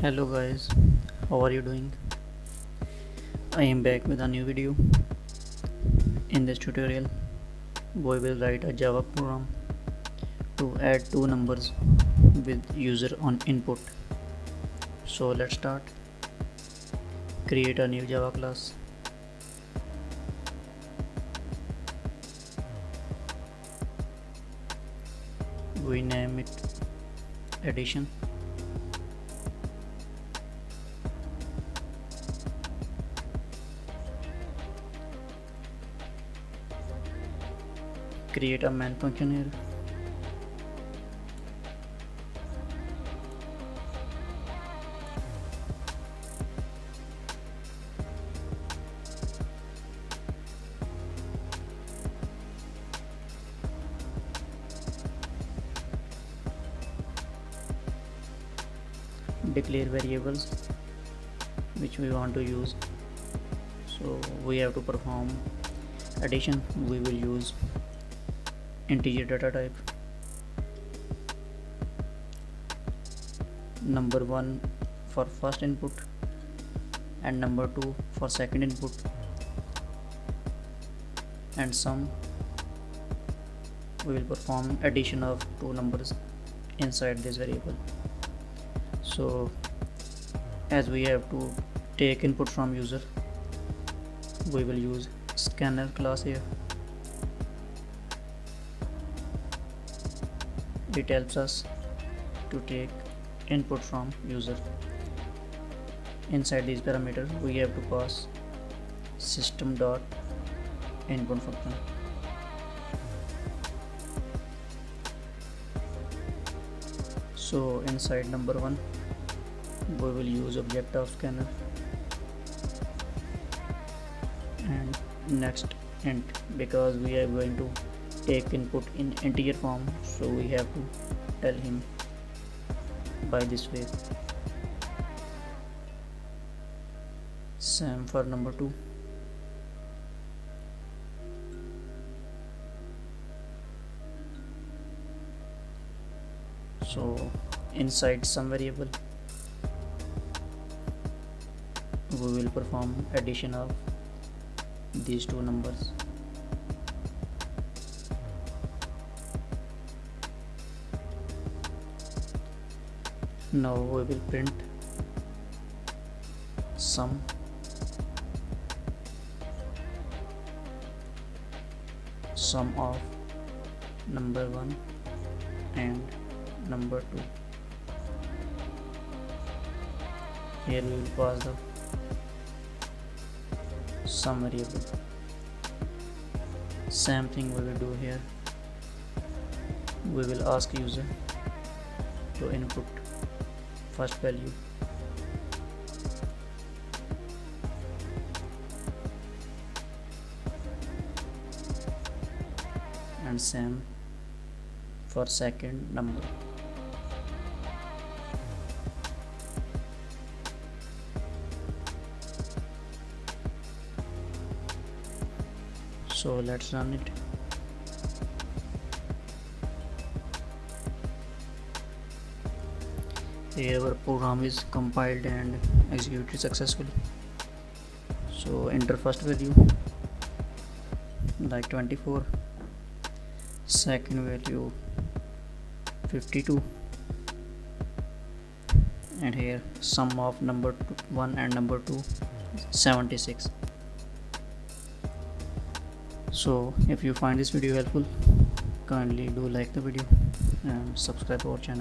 Hello guys, how are you doing? I am back with a new video. In this tutorial, we will write a Java program to add two numbers with user on input. So let's start. Create a new Java class. We name it addition. Create a main function here. Declare variables which we want to use. So we have to perform addition. We will use integer data type. Number 1 for first input and number 2 for second input, and sum. We will perform addition of two numbers inside this variable. So as we have to take input from user, we will use scanner class here. It helps us to take input from user. Inside these parameters we have to pass system dot input function. So inside number 1 we will use object of scanner, and next int, because we are going to take input in integer form, so we have to tell him by this way. Same for number 2. So inside some variable we will perform addition of these two numbers. Now we will print sum of number 1 and number 2. Here we will pass the sum variable. Same thing we will do here. We will ask user to input first value, and same for second number. So let's run it. Here our program is compiled and executed successfully. So enter first value like 24, second value 52, and here sum of number 1 and number 2 76. So if you find this video helpful, kindly do like the video and subscribe our channel.